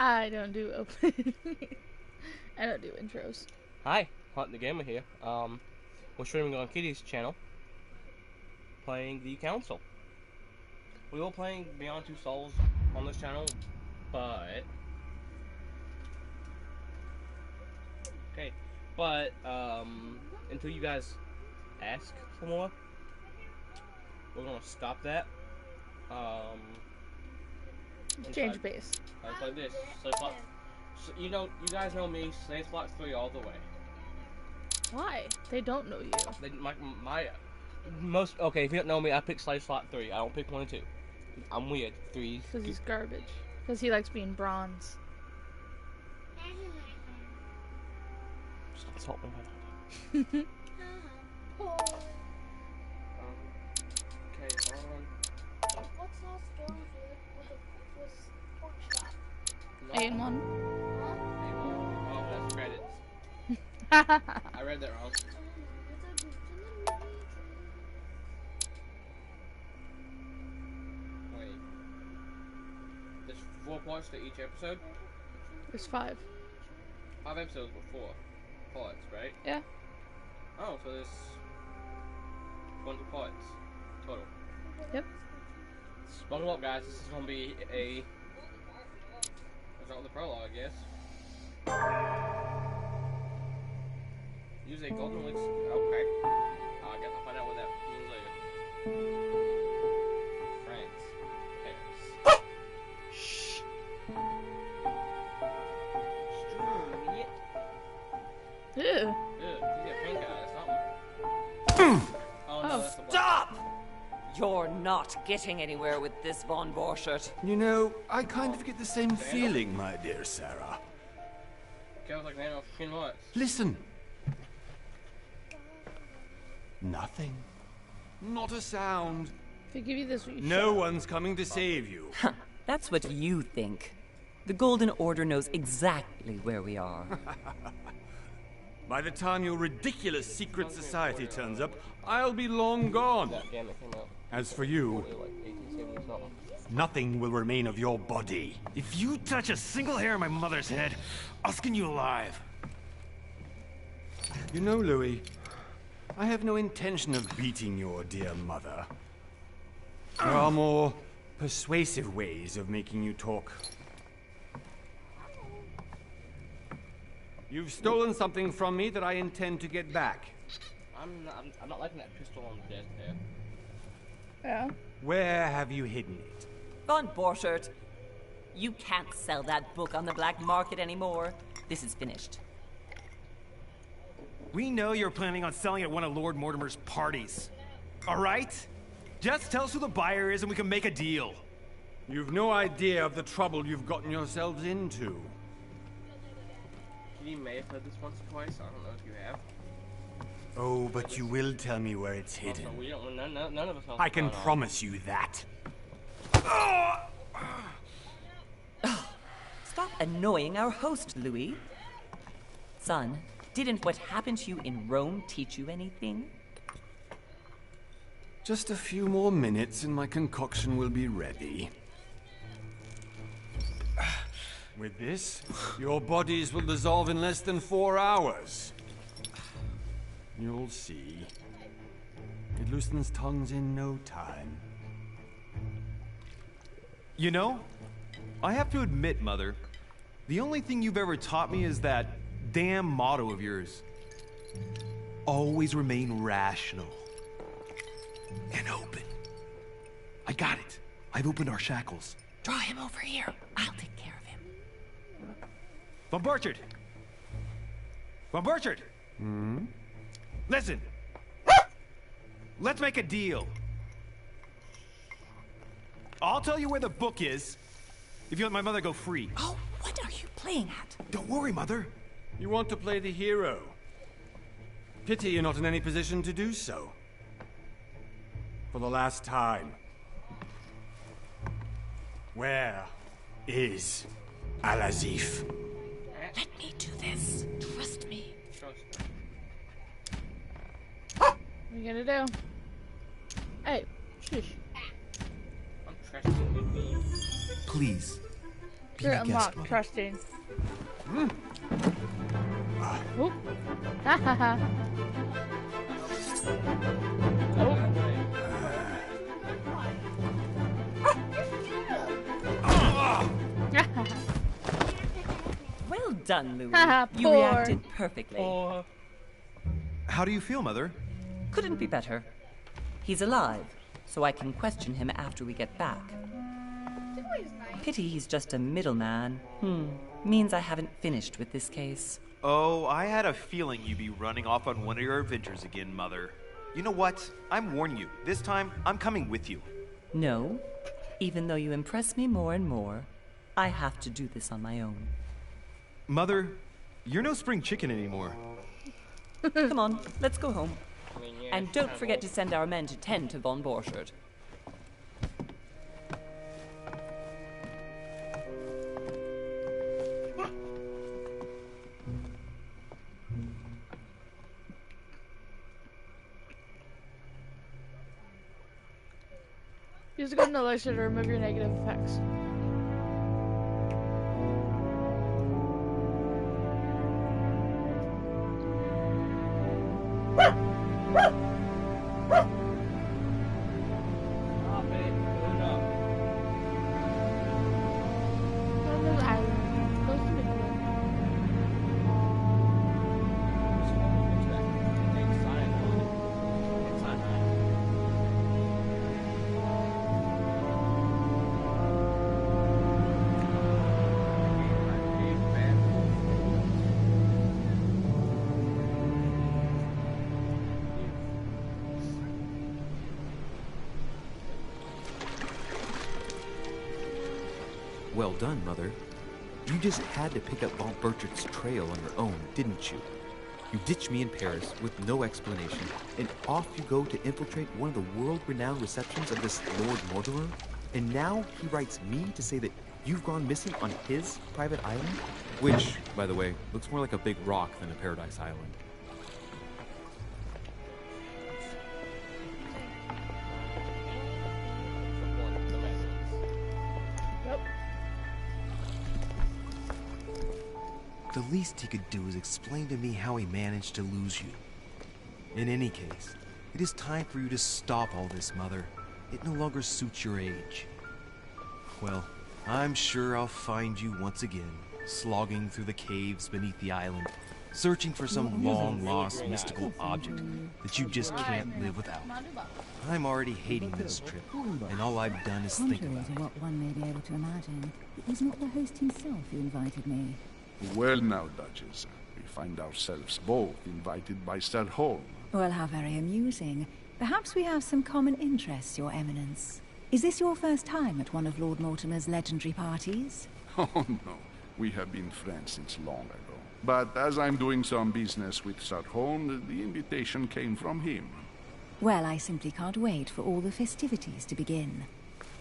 I don't do open. I don't do intros. Hi, Hunt the Gamer here. We're streaming on Kitty's channel, playing the Council. We were playing Beyond Two Souls on this channel, but until you guys ask for more, we're gonna stop that. Change base. It's like this. So, you guys know me. Slay slot 3 all the way. Why? They don't know you. Okay, if you don't know me, I pick Slay slot 3. I don't pick 1 and 2. I'm weird. 3. Because he's garbage. Because he likes being bronze. Stop insulting me. Okay, What's that story with the pork chop? A1. Oh, that's credits. I read that wrong. Wait. There's 4 parts to each episode? There's 5. 5 episodes with 4 parts, right? Yeah. Oh, so there's 20 parts total. Yep. Buckle up, guys. This is gonna be a... Let's start with the prologue, I guess. Use a golden elixir. Okay. I guess I'll find out what that means later. France. Paris. Shh. Ew. Ew. You get pink eye or something. Oh no, that's the black. Stop! You're not getting anywhere with this von Borchert. You know, I kind of get the same feeling, my dear Sarah. Goes like that off what? Listen. Nothing. Not a sound. If I give you this, will you No shut one's coming to save you. That's what you think. The Golden Order knows exactly where we are. By the time your ridiculous secret society turns up, I'll be long gone. That game that came out. As for you, Like 1870 something. nothing will remain of your body. If you touch a single hair on my mother's head, I'll skin you alive. You know, Louis, I have no intention of beating your dear mother. There are more persuasive ways of making you talk. You've stolen something from me that I intend to get back. I'm not liking that pistol on the desk there. Yeah. Where have you hidden it? Von Borchert, you can't sell that book on the black market anymore. This is finished. We know you're planning on selling at one of Lord Mortimer's parties. All right? Just tell us who the buyer is and we can make a deal. You've no idea of the trouble you've gotten yourselves into. You may have heard this once or twice. I don't know if you have. Oh, but you will tell me where it's hidden. Also, we don't. None of us know. I can promise you that. Stop annoying our host, Louis. Son, didn't what happened to you in Rome teach you anything? Just a few more minutes and my concoction will be ready. With this, your bodies will dissolve in less than 4 hours. You'll see. It loosens tongues in no time. You know, I have to admit, Mother, the only thing you've ever taught me is that damn motto of yours. Always remain rational. And open. I got it. I've opened our shackles. Draw him over here. I'll take care of him. Von Borchert! Von Borchert! Listen. Let's make a deal. I'll tell you where the book is if you let my mother go free. Oh, what are you playing at? Don't worry, Mother. You want to play the hero. Pity you're not in any position to do so. For the last time. Where is Al-Azif? Let me do this. Trust me. What are you gonna do? Hey, shush. I'm trusting you. Please. Be You're my guest, unlocked, mother. trusting. Oop. Ha ha ha. Well done, Louis. Haha, You poor. reacted perfectly. Oh, How do you feel, Mother? Couldn't be better. He's alive, so I can question him after we get back. Pity he's just a middleman. Means I haven't finished with this case. Oh, I had a feeling you'd be running off on one of your adventures again, Mother. You know what? I'm warning you. This time, I'm coming with you. No, even though you impress me more and more, I have to do this on my own. Mother, you're no spring chicken anymore. Come on, let's go home. I mean, yeah, And it's don't kinda forget old. to send our men to tend to von Borchard. Use a golden elixir to remove your negative effects. Stop it. Put it up. On this island, it's supposed to be good. Well done, Mother. You just had to pick up von Burchard's trail on your own, didn't you? You ditched me in Paris with no explanation, and off you go to infiltrate one of the world-renowned receptions of this Lord Mortimer? And now he writes me to say that you've gone missing on his private island? Which, by the way, looks more like a big rock than a paradise island. Yep. The least he could do is explain to me how he managed to lose you. In any case, it is time for you to stop all this, Mother. It no longer suits your age. Well, I'm sure I'll find you once again, slogging through the caves beneath the island, searching for some long-lost mystical object that you just can't live without. I'm already hating this trip, and all I've done is think Contrary about to it. what one may be able to imagine, it was not the host himself who invited me. Well now, Duchess, we find ourselves both invited by Sir Holm. Well, how very amusing. Perhaps we have some common interests, Your Eminence. Is this your first time at one of Lord Mortimer's legendary parties? Oh no, we have been friends since long ago. But as I'm doing some business with Sir Holm, the invitation came from him. Well, I simply can't wait for all the festivities to begin.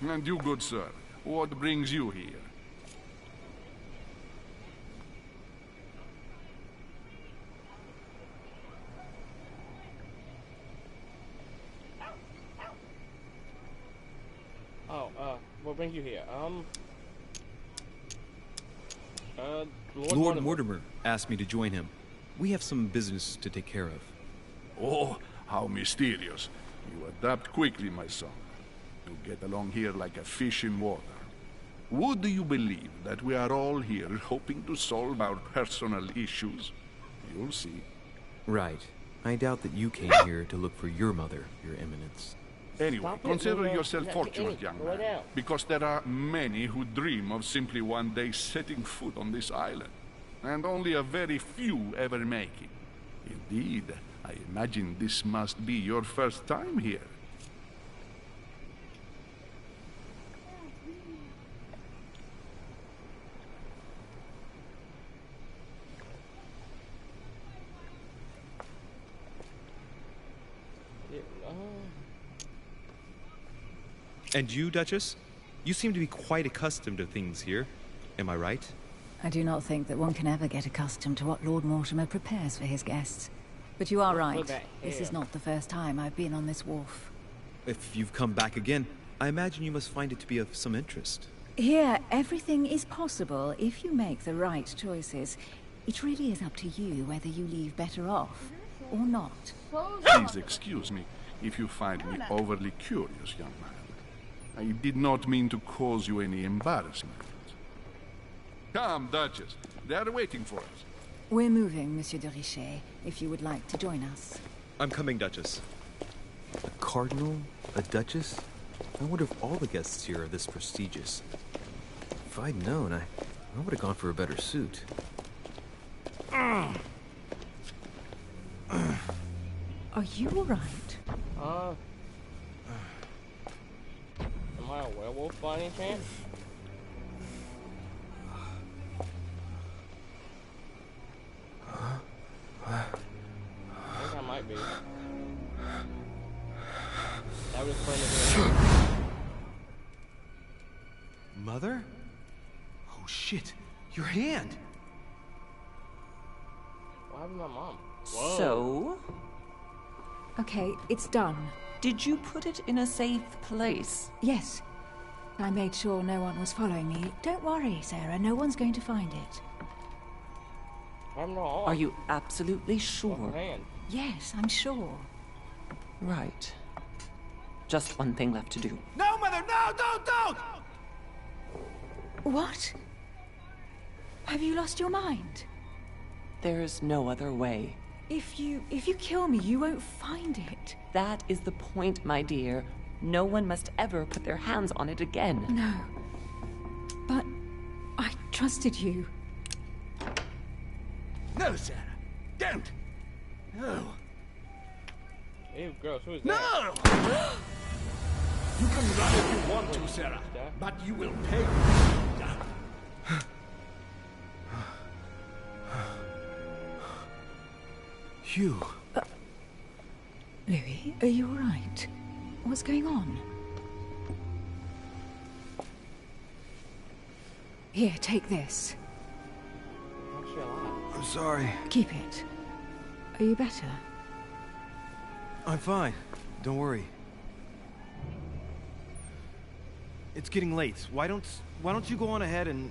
And you, good sir, what brings you here? What brings you here? Lord Mortimer asked me to join him. We have some business to take care of. Oh, how mysterious. You adapt quickly, my son. You get along here like a fish in water. Would you believe that we are all here hoping to solve our personal issues? You'll see. Right. I doubt that you came here to look for your mother, Your Eminence. Anyway, Stop it, consider Lulu. yourself Let- fortunate, Annie, young go man, down. because there are many who dream of simply one day setting foot on this island, and only a very few ever make it. Indeed, I imagine this must be your first time here. And you, Duchess? You seem to be quite accustomed to things here. Am I right? I do not think that one can ever get accustomed to what Lord Mortimer prepares for his guests. But you are right. that This is hair. not the first time I've been on this wharf. If you've come back again, I imagine you must find it to be of some interest. Here, everything is possible if you make the right choices. It really is up to you whether you leave better off or not. Please excuse me if you find me overly curious, young man. I did not mean to cause you any embarrassment. Come, Duchess. They are waiting for us. We're moving, Monsieur de Richet, if you would like to join us. I'm coming, Duchess. A cardinal? A duchess? I wonder if all the guests here are this prestigious. If I'd known, I would have gone for a better suit. Are you alright? Am I a werewolf by any chance? I think I might be. That was fun to do. Mother? Oh shit! Your hand! What happened to my mom? Whoa. So, Okay, it's done. did you put it in a safe place? Yes. I made sure no one was following me. Don't worry, Sarah, no one's going to find it. I'm not. Are you absolutely What's sure? her hand? Yes, I'm sure. Right. Just one thing left to do. No, Mother! No! Don't! What? Have you lost your mind? There's no other way. If you kill me, you won't find it. That is the point, my dear. No one must ever put their hands on it again. No. But I trusted you. No, Sarah. Don't. No. Ew, gross. Who is that? No! You can run if you want to, Sarah, but you will pay. Hugh. Louis, are you alright? What's going on? Here, take this. I'm actually alive. I'm sorry. Keep it. Are you better? I'm fine. Don't worry. It's getting late. Why don't you go on ahead and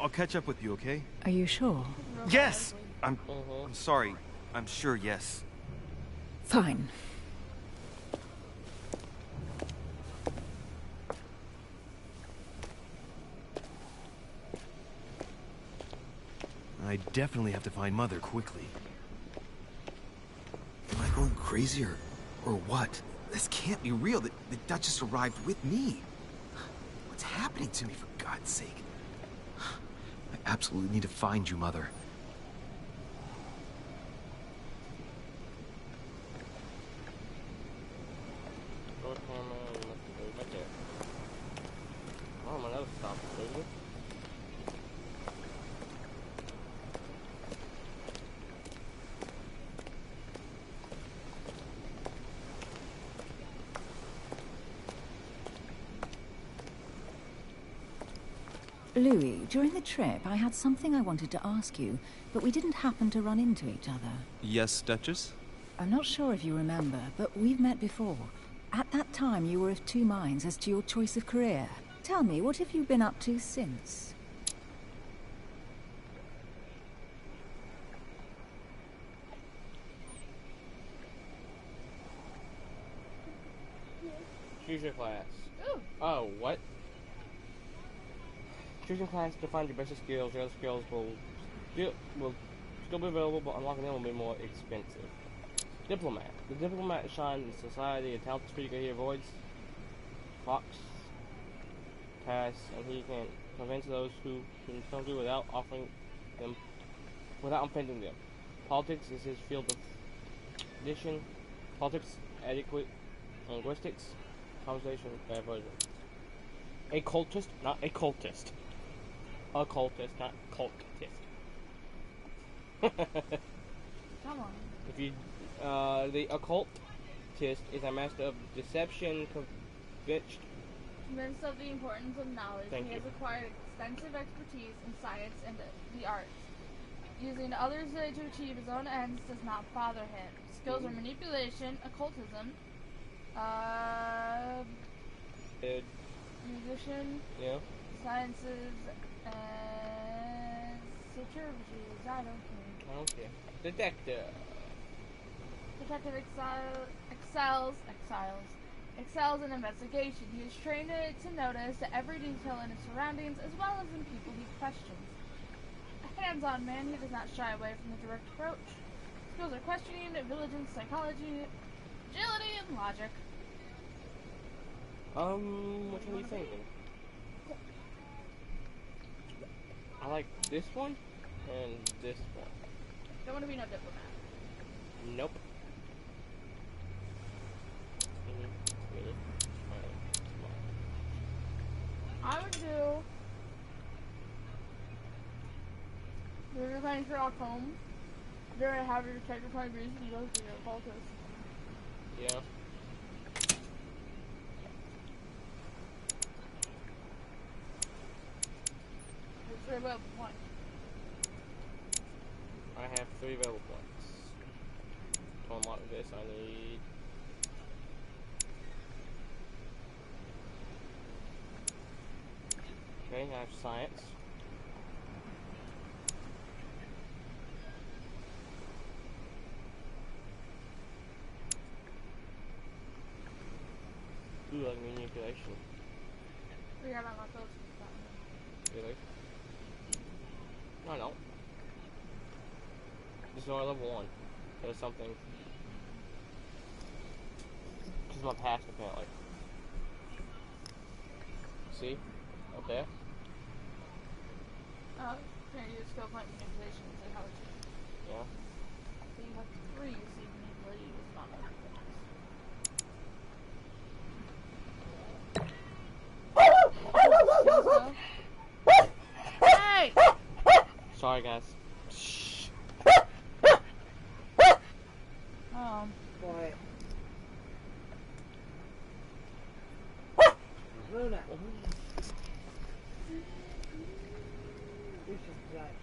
I'll catch up with you, okay? Are you sure? Yes. I'm sorry. I'm sure, yes. Fine. I definitely have to find Mother quickly. Am I going crazy or what? This can't be real. The Duchess arrived with me. What's happening to me, for God's sake? I absolutely need to find you, Mother. Go camera and let's go back there. Oh, my nose stopped. Baby. Louis, during the trip, I had something I wanted to ask you, but we didn't happen to run into each other. Yes, Duchess? I'm not sure if you remember, but we've met before. At that time, you were of two minds as to your choice of career. Tell me, what have you been up to since? Choose your class. Oh, what? Choosing class to find your best skills. Your other skills will still be available, but unlocking them will be more expensive. Diplomat. The diplomat shines in society. A talented speaker he avoids fox tasks, and he can convince those who can come to without offending them. Politics is his field of addition. Politics, adequate linguistics, conversation, diversion. A cultist, not a cultist. A cultist, not cultist. Come on. If you, the occultist is a master of deception, Convinced of the importance of knowledge, Thank he you. has acquired extensive expertise in science and the arts. Using others to achieve his own ends does not bother him. Skills are manipulation, occultism, musician, yeah. Sciences and centrifuges. I don't care. Okay. Detective. Detective excels in investigation. He is trained to notice every detail in his surroundings as well as in people he questions. A hands-on man, he does not shy away from the direct approach. Skills are questioning, diligence, psychology, agility, and logic. Which one are you thinking? I like this one and this one. Don't want to be no diplomat. Nope. I would do. You're going to Sherlock Holmes. You're going to have your detective trying to reason you know you're a cultist. Yeah. There's 3 available points. I have 3 available points. To unlock this, I need. Okay, I have science. Ooh, like manipulation. We got unlock those. Really? No, no. This is only level 1. There's something. This is my past, apparently. See? Up there? Can you use skill point manipulation and psychology? Yeah. So you have 3, so you can manipulate with non-other things. Hey! Sorry, guys. Shh. Quiet. Luna. This is black.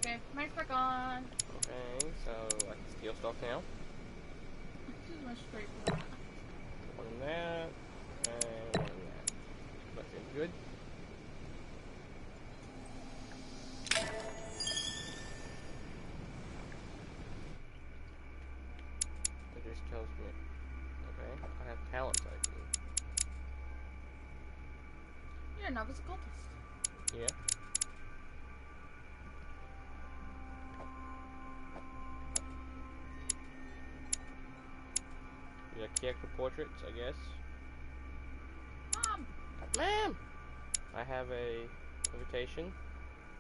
Okay, mic's back on. Okay, so I can steal stuff now. Too much straight for that. One in that, and one in that. That seems good. It just tells me. Okay, I have talents I can. You're a novice occultist. Yeah. Yeah, character portraits, I guess. Ma'am! I have a invitation,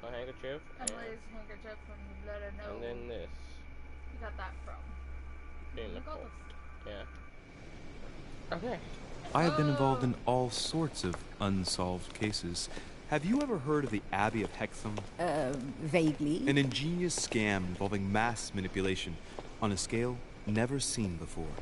a handkerchief, Emily's handkerchief from the blood I know. and then this. You got that from. Being the occultist. Yeah. Okay. I have been involved in all sorts of unsolved cases. Have you ever heard of the Abbey of Hexham? Vaguely. An ingenious scam involving mass manipulation on a scale never seen before.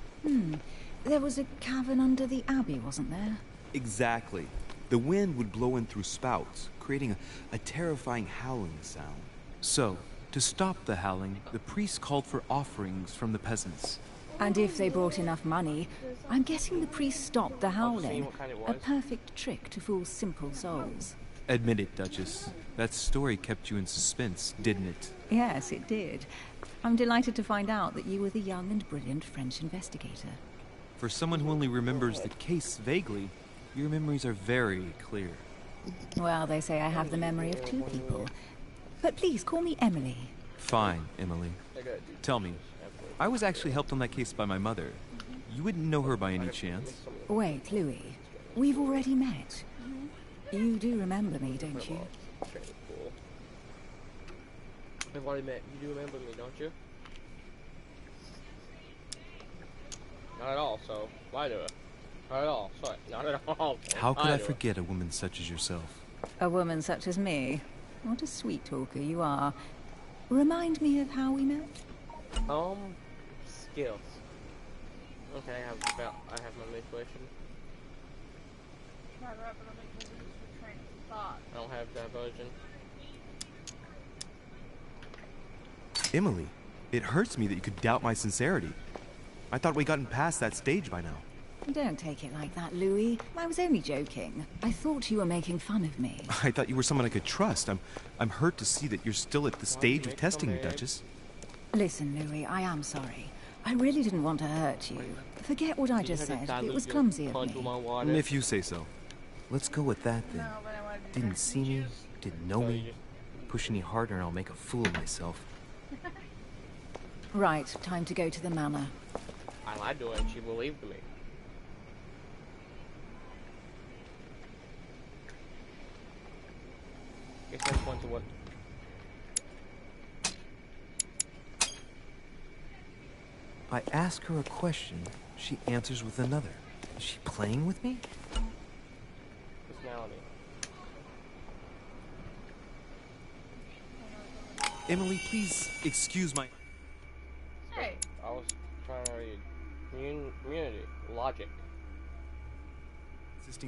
There was a cavern under the abbey, wasn't there? Exactly. The wind would blow in through spouts, creating a terrifying howling sound. So, to stop the howling, the priests called for offerings from the peasants. And if they brought enough money, I'm guessing the priest stopped the I've seen howling. what kind it A was. perfect trick to fool simple souls. Admit it, Duchess. That story kept you in suspense, didn't it? Yes, it did. I'm delighted to find out that you were the young and brilliant French investigator. For someone who only remembers the case vaguely, your memories are very clear. Well, they say I have the memory of two people. But please, call me Emily. Fine, Emily. Tell me, I was actually helped on that case by my mother. You wouldn't know her by any chance? Wait, Louis. We've already met. You do remember me, don't you? We've already met. You do remember me, don't you? Not at all, so why do it? Not at all, sorry, not at all. How could I forget a woman such as yourself? A woman such as me? What a sweet talker you are. Remind me of how we met? Skills. Okay, I have my manipulation. I don't have diversion. Emily, it hurts me that you could doubt my sincerity. I thought we'd gotten past that stage by now. Don't take it like that, Louis. I was only joking. I thought you were making fun of me. I thought you were someone I could trust. I'm hurt to see that you're still at the stage of testing me, Duchess. Listen, Louis, I am sorry. I really didn't want to hurt you. Forget what I just said. It was clumsy of me. If you say so. Let's go with that, then. Didn't see me, didn't know me. Push any harder and I'll make a fool of myself. Right, time to go to the manor. I lied to her and she believed me. Guess that's one to what. I ask her a question, she answers with another. Is she playing with me? Personality. Emily, please excuse my... Hey. I was trying to read community logic.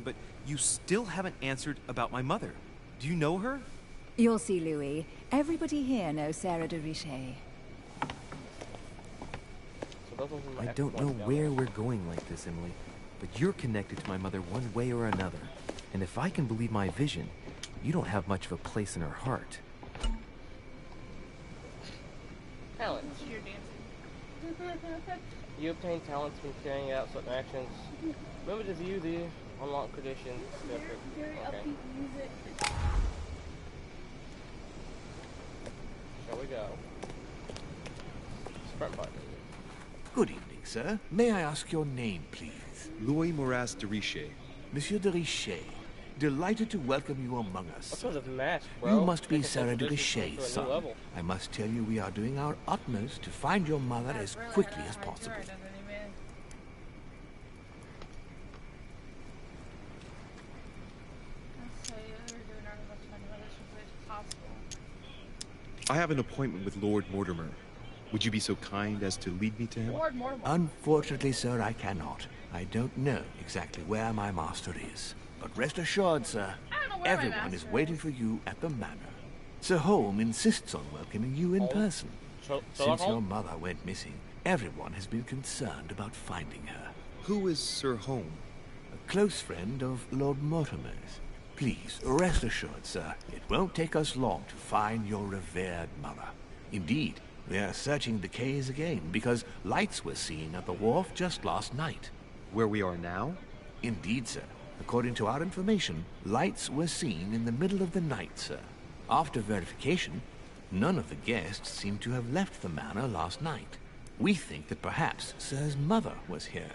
But you still haven't answered about my mother. Do you know her? You'll see, Louis. Everybody here knows Sarah de Richet. I don't know where we're going like this, Emily, but you're connected to my mother one way or another. And if I can believe my vision, you don't have much of a place in her heart. Talents. You obtain talents from carrying out certain actions. Remember to view the unlocked conditions. Okay. Shall we go? Sprint button. Good evening, sir. May I ask your name, please? Louis Moras de Richet. Monsieur de Richet. Delighted to welcome you among us. What sort of mask, bro? You must be Sarah de Richet, son. I must tell you we are doing our utmost to find your mother as quickly as possible. I have an appointment with Lord Mortimer. Would you be so kind as to lead me to him? Lord Mortimer. Unfortunately, sir, I cannot. I don't know exactly where my master is. But rest assured, sir, everyone is waiting for you at the manor. Sir Holm insists on welcoming you in person. Since your mother went missing, everyone has been concerned about finding her. Who is Sir Holm? A close friend of Lord Mortimer's. Please, rest assured, sir, it won't take us long to find your revered mother. Indeed, we are searching the quays again because lights were seen at the wharf just last night. Where we are now? Indeed, sir. According to our information, lights were seen in the middle of the night, sir. After verification, none of the guests seem to have left the manor last night. We think that perhaps Sir's mother was here.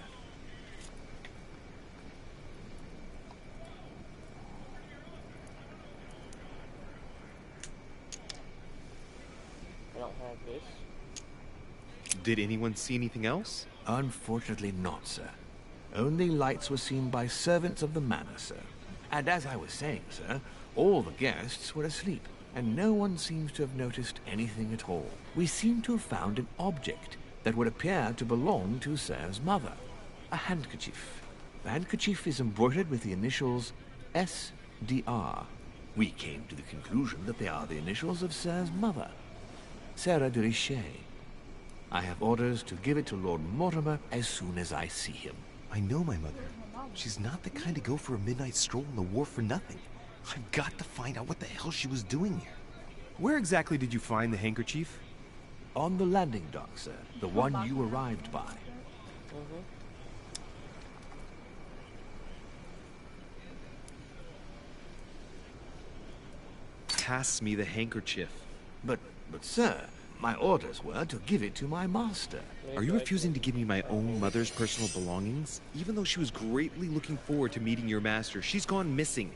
I don't have this. Did anyone see anything else? Unfortunately not, sir. Only lights were seen by servants of the manor, sir. And as I was saying, sir, all the guests were asleep, and no one seems to have noticed anything at all. We seem to have found an object that would appear to belong to Sir's mother. A handkerchief. The handkerchief is embroidered with the initials S.D.R. We came to the conclusion that they are the initials of Sir's mother, Sarah de Richet. I have orders to give it to Lord Mortimer as soon as I see him. I know my mother. She's not the kind to go for a midnight stroll on the wharf for nothing. I've got to find out what the hell she was doing here. Where exactly did you find the handkerchief? On the landing dock, sir. The one you arrived by. pass me the handkerchief. But, sir, my orders were to give it to my master. Are you refusing to give me my own mother's personal belongings? Even though she was greatly looking forward to meeting your master, she's gone missing.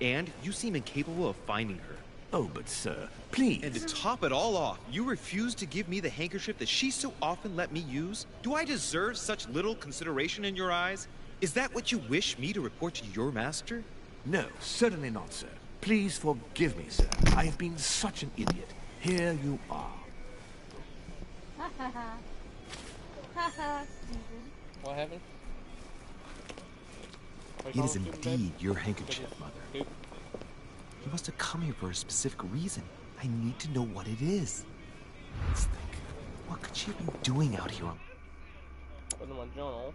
And you seem incapable of finding her. Oh, but sir, please. And to top it all off, you refuse to give me the handkerchief that she so often let me use? Do I deserve such little consideration in your eyes? Is that what you wish me to report to your master? No, certainly not, sir. Please forgive me, sir. I have been such an idiot. Here you are. Ha ha ha. Ha ha, stupid. What happened? It is indeed your handkerchief, Mother. You must have come here for a specific reason. I need to know what it is. Let's think. What could she have been doing out here? Put in my journal.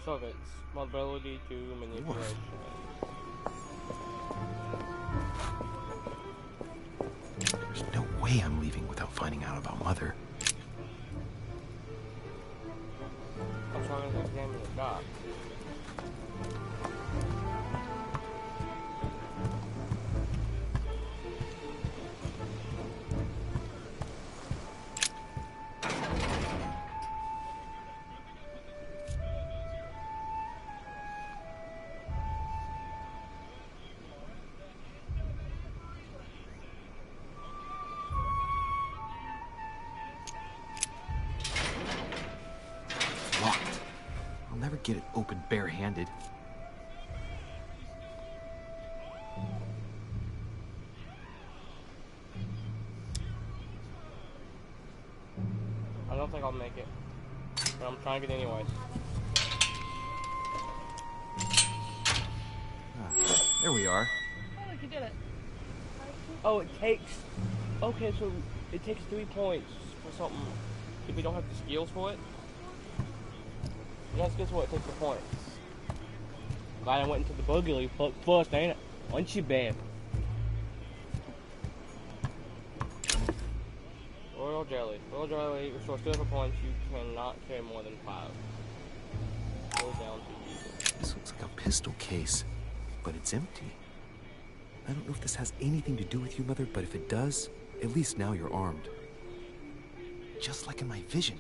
Servants, my ability to manipulation. There's no way I'm leaving without finding out about Mother. I'm trying to examine the dock. Locked. I'll never get it open barehanded. I don't think I'll make it. But I'm trying to get it anyways. There we are. Oh, look, you did it. Oh, it takes... Okay, so it takes 3 points for something if we don't have the skills for it. You have skills for it, takes the points. Glad I went into the buggy first, ain't it? Aren't you bad? Royal jelly. Royal jelly restores 2 points. You cannot carry more than 5. Go down to you. This looks like a pistol case, but it's empty. I don't know if this has anything to do with you, Mother, but if it does, at least now you're armed. Just like in my vision.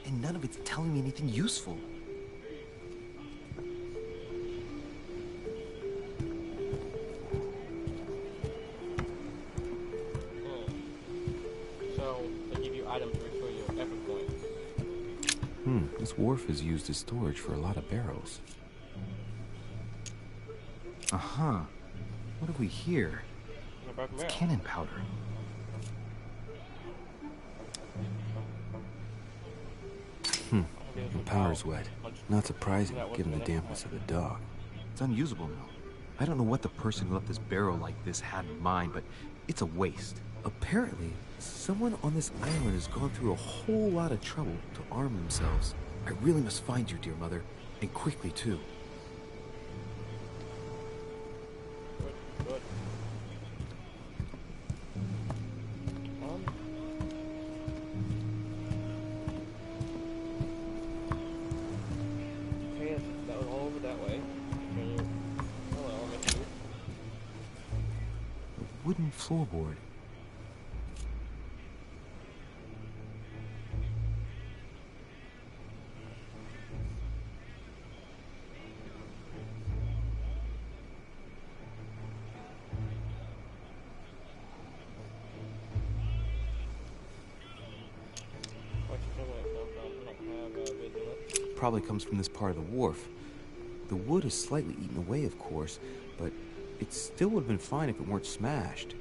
And none of it's telling me anything useful. So, they give you items to restore your effort points. This wharf is used as storage for a lot of barrels. Uh-huh. What have we here? It's cannon powder. The powder's wet. Not surprising, given the dampness of the dog. It's unusable now. I don't know what the person who left this barrel like this had in mind, but it's a waste. Apparently, someone on this island has gone through a whole lot of trouble to arm themselves. I really must find you, dear Mother, and quickly, too. Good. Okay, that was all over that way. Hello, Mr. A wooden floorboard. Probably comes from this part of the wharf. The wood is slightly eaten away, of course, but it still would have been fine if it weren't smashed.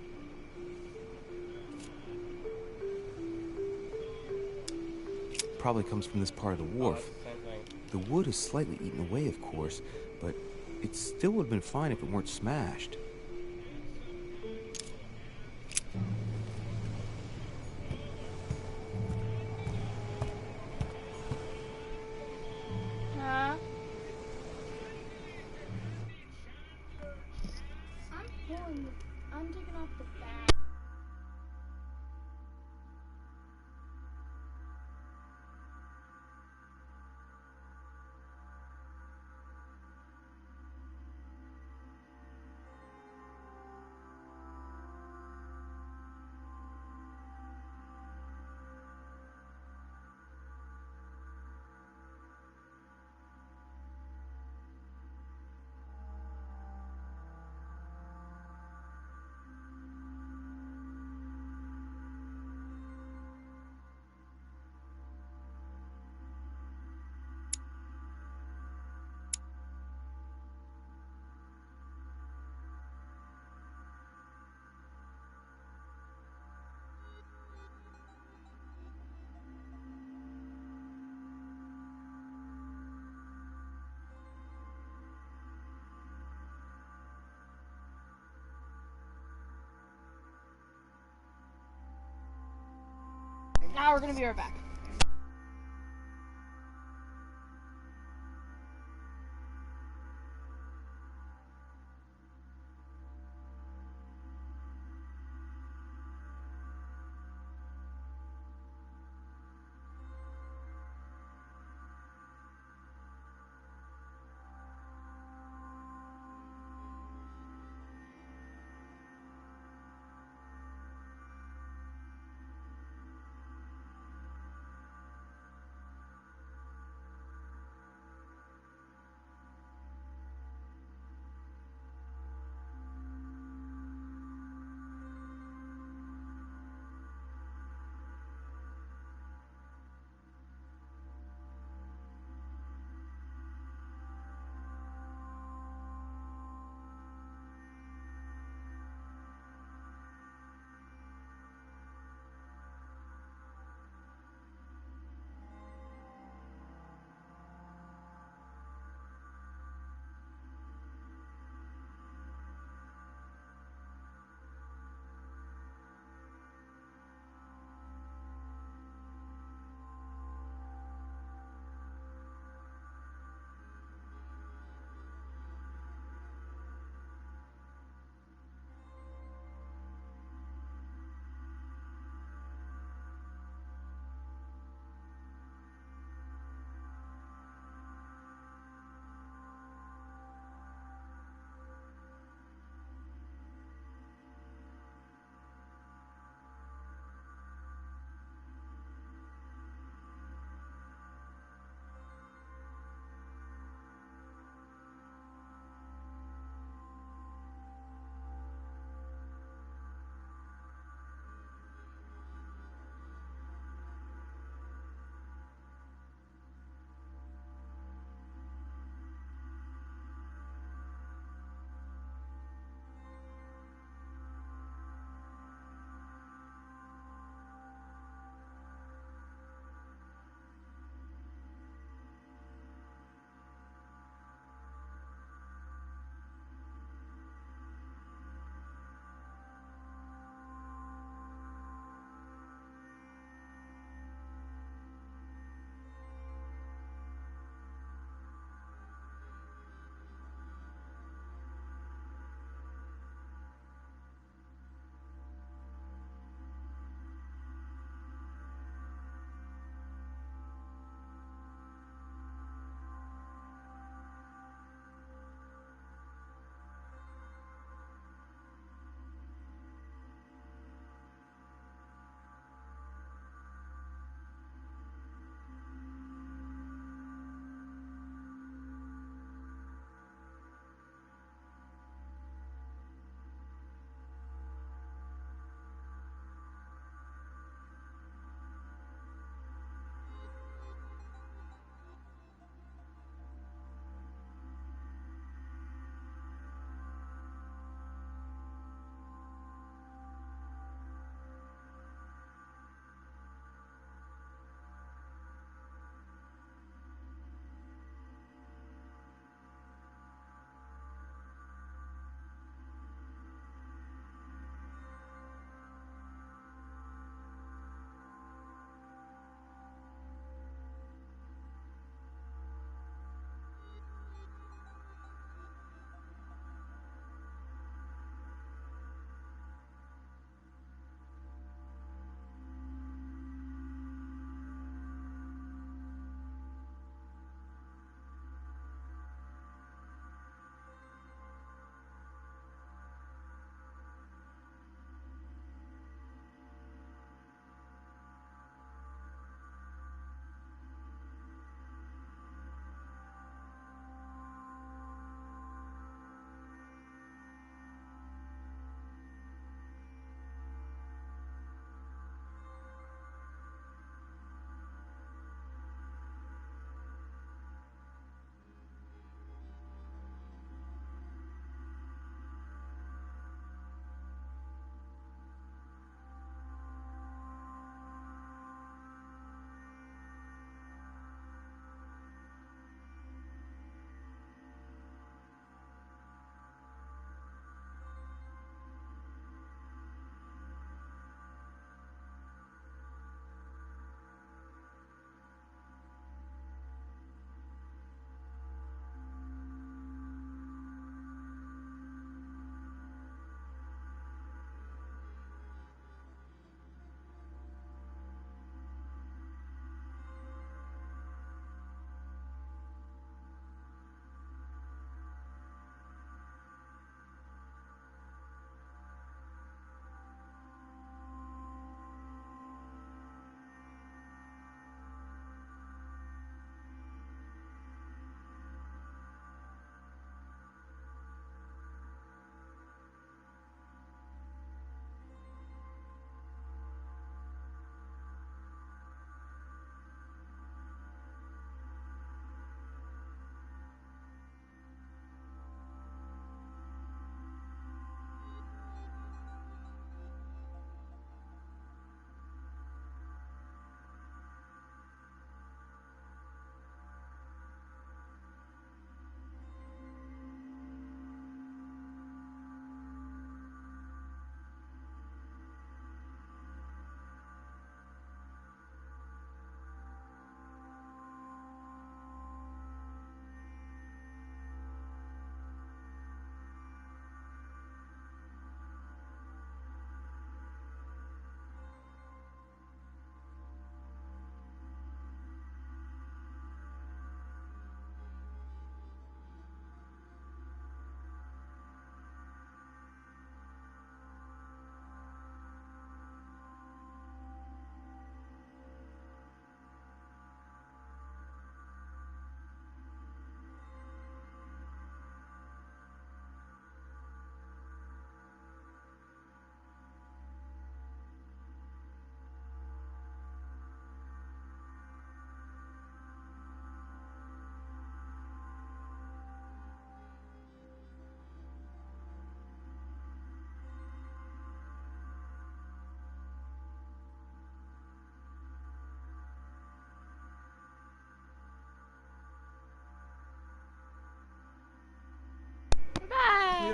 Probably comes from this part of the wharf. The wood is slightly eaten away, of course, but it still would have been fine if it weren't smashed. I'm taking off the bag. Now we're gonna be right back.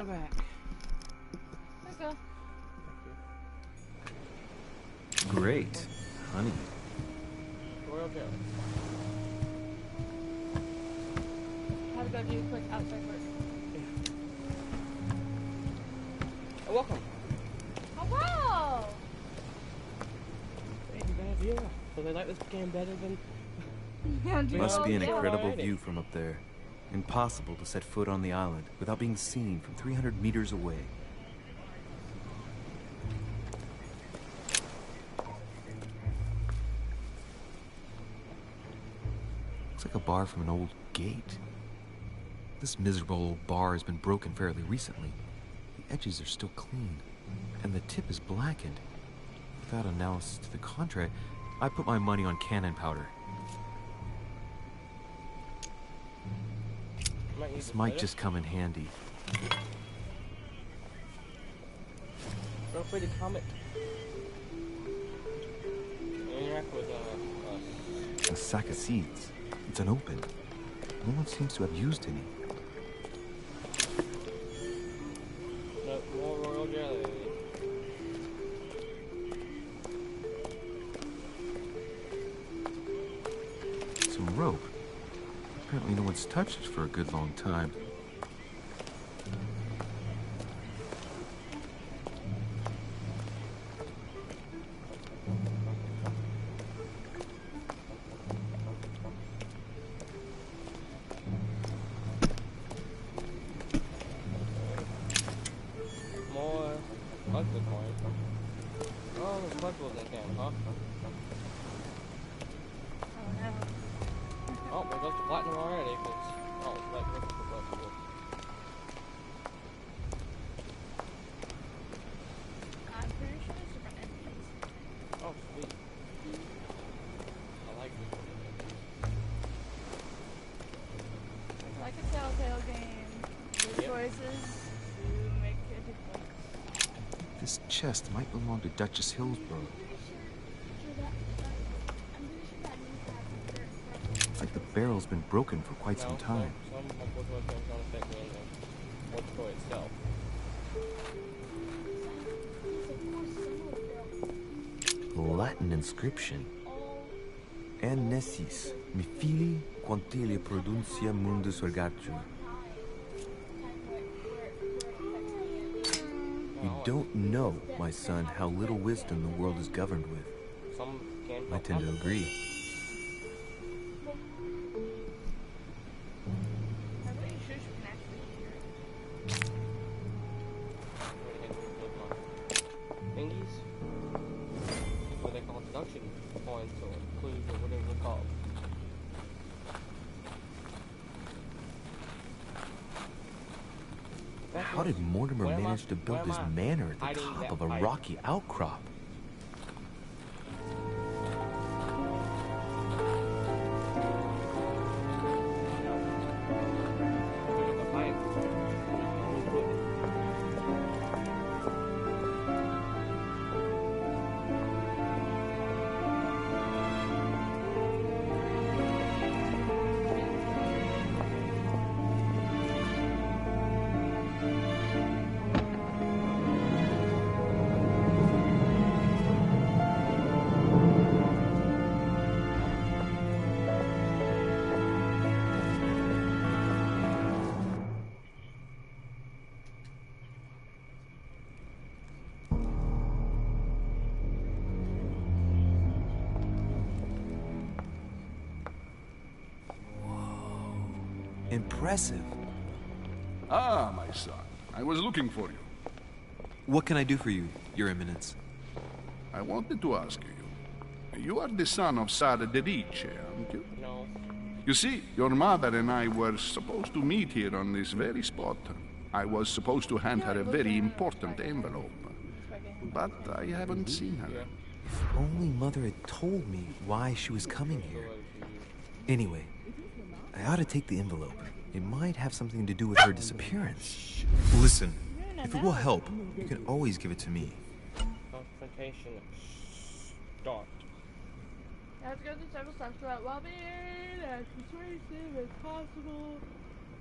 you're back. Okay. Great. Honey. Royal jelly. Have to go do a quick outside work. Oh, welcome. Oh, wow! Ain't bad, yeah. So they like this game better than... Yeah, do Must be an yeah. incredible already. view from up there. Impossible to set foot on the island without being seen from 300 meters away. Looks like a bar from an old gate. This miserable old bar has been broken fairly recently. The edges are still clean, and the tip is blackened. Without analysis to the contrary, I put my money on cannon powder. This might just come in handy. Feel free to comment. Interact with us. A sack of seeds. It's unopened. No one seems to have used any. No, more royal jelly. Some rope. Apparently no one's touched it for a good long time. More ugly coin. Oh, there's collectibles in can, huh? Oh, no. Oh, there goes the platinum already, because... Oh, that goes the collectibles. I'm pretty sure there's different enemies. Oh, sweet. I like this one. It's like a Telltale game. Your choices to make a difference. This chest might belong to Duchess Hillsborough. It's like the barrel's been broken for quite some time. Some unfortunate things don't affect me in the toy itself. Latin inscription. En nessis, mi fili, quantile produncia mundus ergatur. You don't know, my son, how little wisdom the world is governed with. Some can I tend to agree. I'm pretty sure she can actually hear it. Thingies? What they call deduction points or clues or whatever they're called. How did Mortimer manage to build this manor at the top of a rocky outcrop? Impressive. Ah, my son. I was looking for you. What can I do for you, Your Eminence? I wanted to ask you. You are the son of Sara de Riche, aren't you? No. You see, your mother and I were supposed to meet here on this very spot. I was supposed to hand her a very important envelope. But I haven't seen her. If only Mother had told me why she was coming here. Anyway, I ought to take the envelope. It might have something to do with her disappearance. Listen, if it will help, you can always give it to me. Confrontation start. You have to go through several steps throughout well-being as persuasive as possible.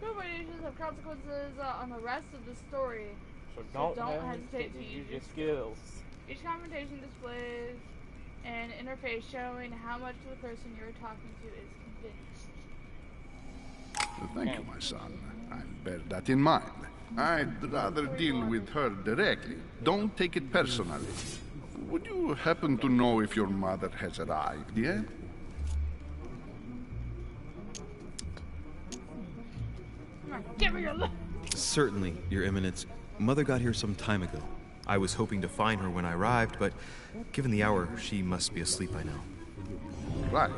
Combinations have consequences on the rest of the story. So Don't don't hesitate to use your skills. Each combination displays an interface showing how much the person you're talking to is convinced. Thank you, my son. I'll bear that in mind. I'd rather deal with her directly. Don't take it personally. Would you happen to know if your mother has arrived yet? Come on, give me your look. Certainly, Your Eminence. Mother got here some time ago. I was hoping to find her when I arrived, but given the hour, she must be asleep by now. Right.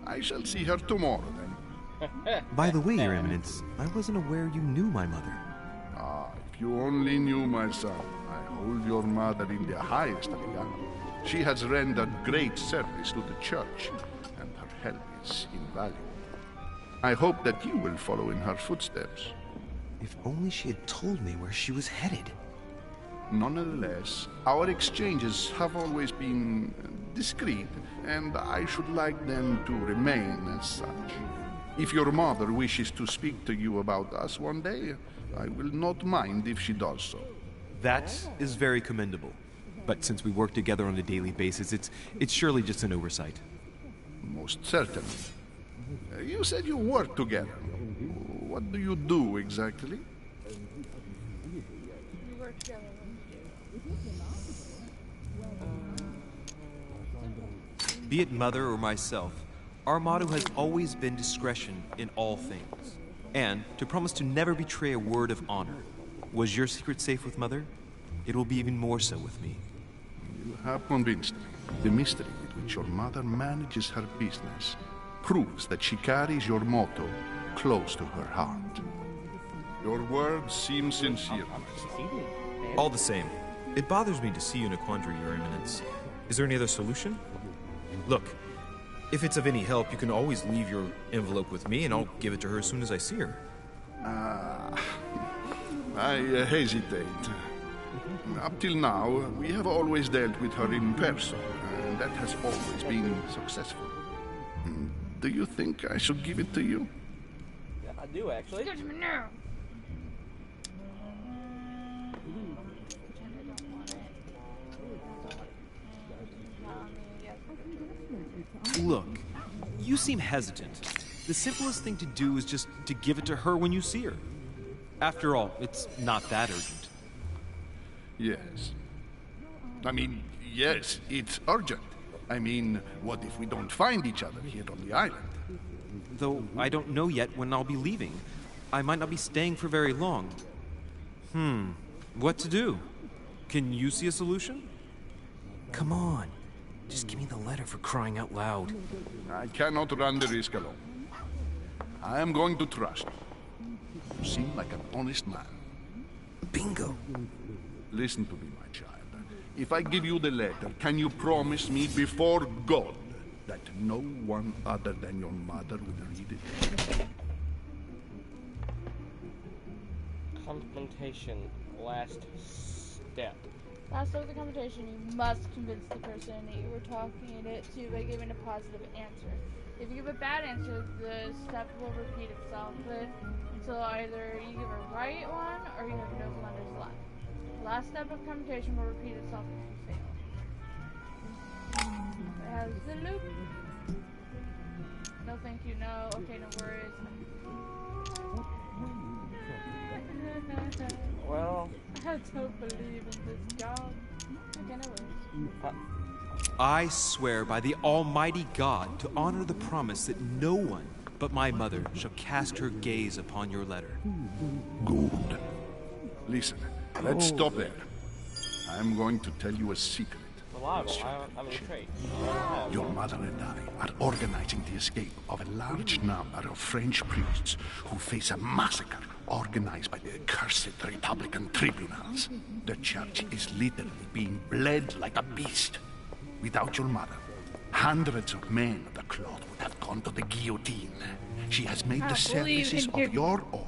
I shall see her tomorrow, then. By the way, Your Eminence, I wasn't aware you knew my mother. Ah, if you only knew, my son. I hold your mother in the highest regard. She has rendered great service to the church, and her help is invaluable. I hope that you will follow in her footsteps. If only she had told me where she was headed. Nonetheless, our exchanges have always been discreet, and I should like them to remain as such. If your mother wishes to speak to you about us one day, I will not mind if she does so. That is very commendable. But since we work together on a daily basis, it's surely just an oversight. Most certainly. You said you work together. What do you do exactly? We work together. Be it Mother or myself, our motto has always been discretion in all things, and to promise to never betray a word of honor. Was your secret safe with Mother? It will be even more so with me. You have convinced me. The mystery with which your mother manages her business proves that she carries your motto close to her heart. Your words seem sincere. All the same, it bothers me to see you in a quandary, Your Eminence. Is there any other solution? Look, if it's of any help, you can always leave your envelope with me, and I'll give it to her as soon as I see her. I hesitate. Up till now, we have always dealt with her in person, and that has always been successful. Do you think I should give it to you? Yeah, I do, actually. Give it to me now. Look, you seem hesitant. The simplest thing to do is just to give it to her when you see her. After all, it's not that urgent. Yes. I mean, yes, it's urgent. I mean, what if we don't find each other here on the island? Though I don't know yet when I'll be leaving. I might not be staying for very long. What to do? Can you see a solution? Come on. Just give me the letter, for crying out loud. I cannot run the risk alone. I am going to trust you. You seem like an honest man. Bingo. Listen to me, my child. If I give you the letter, can you promise me before God that no one other than your mother will read it? Confrontation. Last step. Last of the confrontation, you must convince the person that you were talking it to by giving a positive answer. If you give a bad answer, the step will repeat itself until either you give a right one or you have no blunders left. The last step of confrontation will repeat itself if you fail. It has the loop. No thank you, no, okay, no worries. Well, I don't believe in this God. Okay, no worries. I swear by the Almighty God to honor the promise that no one but my mother shall cast her gaze upon your letter. Good. Listen, let's stop there. I'm going to tell you a secret. reliable. I'm intrigued. Your mother and I are organizing the escape of a large number of French priests who face a massacre organized by the accursed Republican tribunals. The church is literally being bled like a beast. Without your mother, hundreds of men of the cloth would have gone to the guillotine. She has made the services of your order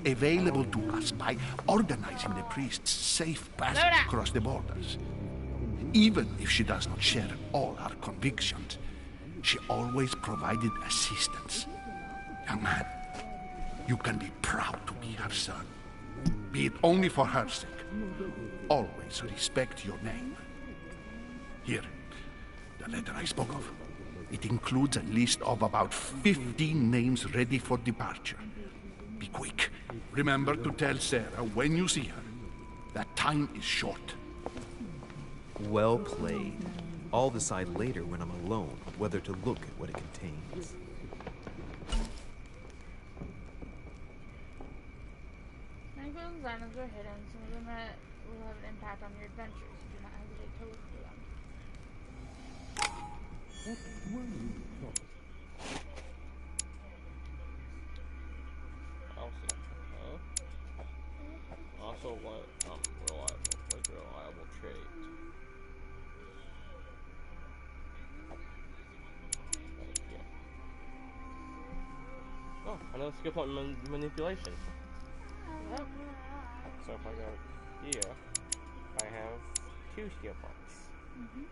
available to us by organizing the priests' safe passage across the borders. Even if she does not share all our convictions, she always provided assistance. Young man, You can be proud to be her son. Be it only for her sake. Always respect your name. Here, the letter I spoke of. It includes a list of about 15 names ready for departure. Be quick. Remember to tell Sarah when you see her that time is short. Well played. I'll decide later when I'm alone whether to look at what it contains. Many films items are hidden. Some of them will have an impact on your adventures. Do not hesitate to look for them. Also, what reliable trait. Thank you. Oh, another skill point manipulation. Yep. So if I go here, I have 2 skill points. Mm-hmm.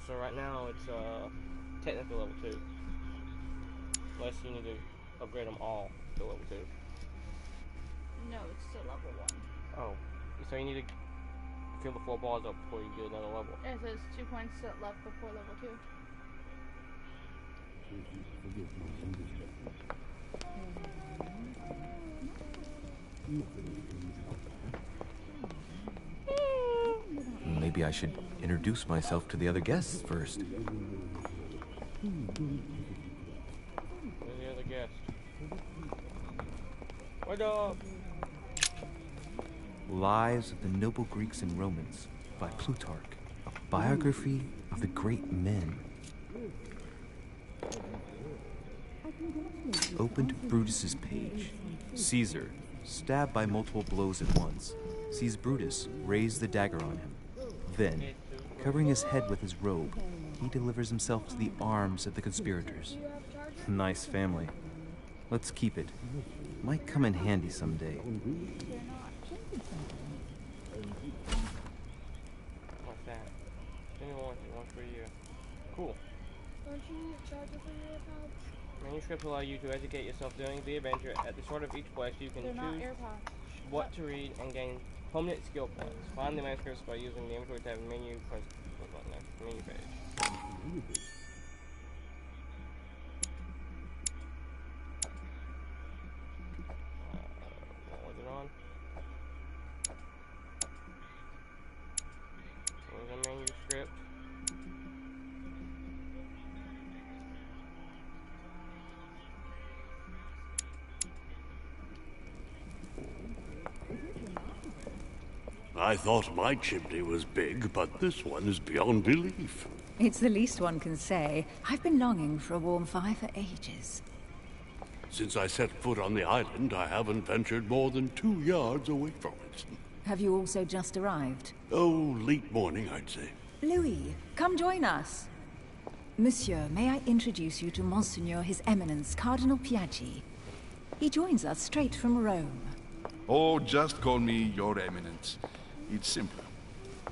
So right now it's technical level 2. Unless you need to upgrade them all to level 2. No, it's still level 1. Oh, so you need to fill the 4 bars up before you get another level. Yeah, so it's 2 points left before level 2. Maybe I should introduce myself to the other guests first. Where's the other guest? What up? Lives of the Noble Greeks and Romans by Plutarch, a biography of the great men. Open to Brutus's page. Caesar, stabbed by multiple blows at once, sees Brutus raise the dagger on him. Then, covering his head with his robe, he delivers himself to the arms of the conspirators. Nice family. Let's keep it. Might come in handy someday. What's that? One for you. Cool. Don't you need a charger for your AirPods? Manuscripts allow you to educate yourself during the adventure. At the start of each quest, you can They're not choose AirPods. what to read and gain permanent skill points. Find the manuscripts by using the inventory tab menu. Press the button next to the menu page. What was it on? What was the manuscript? I thought my chimney was big, but this one is beyond belief. It's the least one can say. I've been longing for a warm fire for ages. Since I set foot on the island, I haven't ventured more than 2 yards away from it. Have you also just arrived? Oh, late morning, I'd say. Louis, come join us. Monsieur, may I introduce you to Monseigneur His Eminence, Cardinal Piaggi. He joins us straight from Rome. Oh, just call me Your Eminence. It's simpler.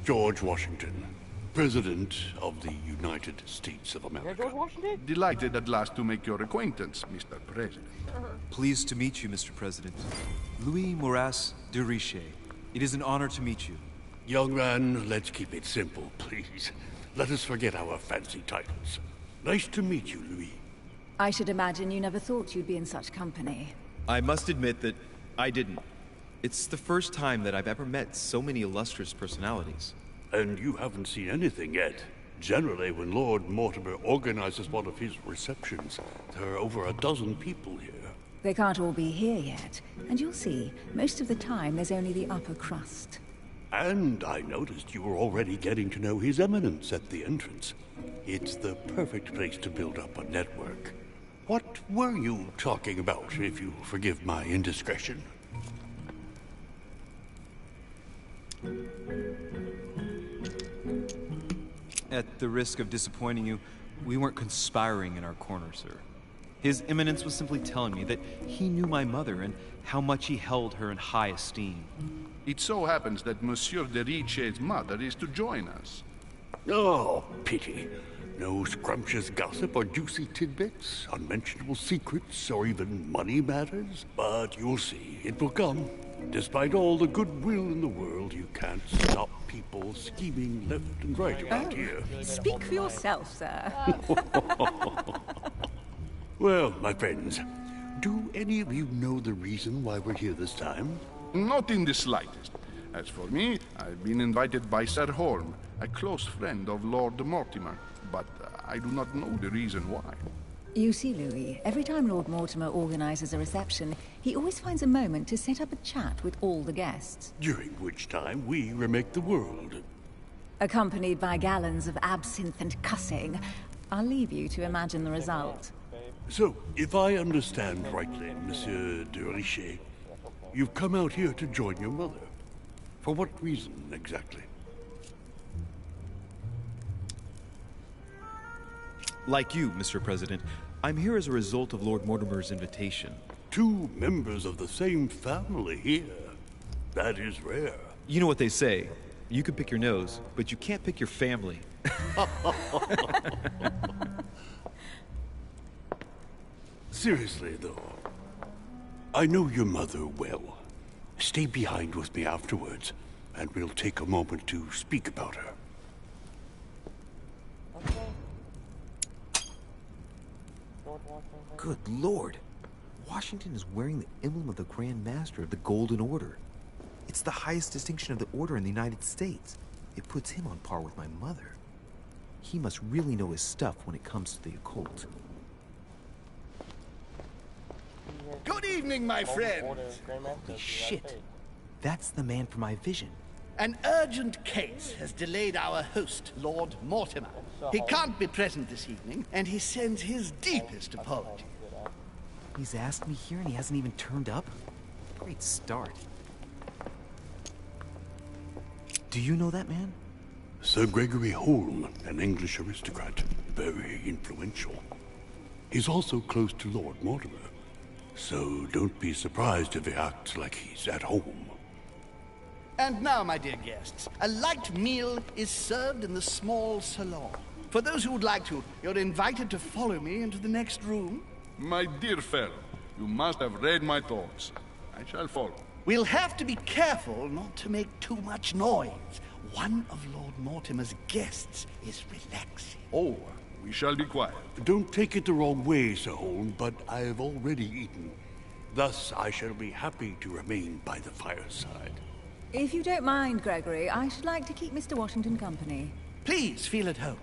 George Washington, President of the United States of Yeah, America. George Washington? Delighted at last to make your acquaintance, Mr. President. Pleased to meet you, Mr. President. Louis Moras de Richet. It is an honor to meet you. Young man, let's keep it simple, please. Let us forget our fancy titles. Nice to meet you, Louis. I should imagine you never thought you'd be in such company. I must admit that I didn't. It's the first time that I've ever met so many illustrious personalities. And you haven't seen anything yet. Generally, when Lord Mortimer organizes one of his receptions, there are over a dozen people here. They can't all be here yet, and you'll see, most of the time there's only the upper crust. And I noticed you were already getting to know His Eminence at the entrance. It's the perfect place to build up a network. What were you talking about, if you forgive my indiscretion? At the risk of disappointing you, we weren't conspiring in our corner, sir. His Eminence was simply telling me that he knew my mother and how much he held her in high esteem. It so happens that Monsieur de Richet's mother is to join us. Oh, pity. No scrumptious gossip or juicy tidbits, unmentionable secrets, or even money matters. But you'll see, it will come. Despite all the goodwill in the world, you can't stop people scheming left and right around here. Speak for yourself, sir. Well, my friends, do any of you know the reason why we're here this time? Not in the slightest. As for me, I've been invited by Sir Holm, a close friend of Lord Mortimer, but I do not know the reason why. You see, Louis, every time Lord Mortimer organizes a reception, he always finds a moment to set up a chat with all the guests. During which time we remake the world. Accompanied by gallons of absinthe and cussing. I'll leave you to imagine the result. So, if I understand rightly, Monsieur de Richet, you've come out here to join your mother. For what reason, exactly? Like you, Mr. President, I'm here as a result of Lord Mortimer's invitation. 2 members of the same family here. That is rare. You know what they say. You can pick your nose, but you can't pick your family. Seriously, though, I know your mother well. Stay behind with me afterwards, and we'll take a moment to speak about her. Good Lord. Washington is wearing the emblem of the Grand Master of the Golden Order. It's the highest distinction of the Order in the United States. It puts him on par with my mother. He must really know his stuff when it comes to the occult. Good evening, my friends. Holy shit. That's the man for my vision. An urgent case has delayed our host, Lord Mortimer. He can't be present this evening, and he sends his deepest apologies. He's asked me here and he hasn't even turned up? Great start. Do you know that man? Sir Gregory Holm, an English aristocrat, very influential. He's also close to Lord Mortimer, so don't be surprised if he acts like he's at home. And now, my dear guests, a light meal is served in the small salon. For those who would like to, you're invited to follow me into the next room. My dear fellow, you must have read my thoughts. I shall follow. We'll have to be careful not to make too much noise. One of Lord Mortimer's guests is relaxing. Oh, we shall be quiet. Don't take it the wrong way, Sir Holm, but I've already eaten. Thus, I shall be happy to remain by the fireside. If you don't mind, Gregory, I should like to keep Mr. Washington company. Please feel at home.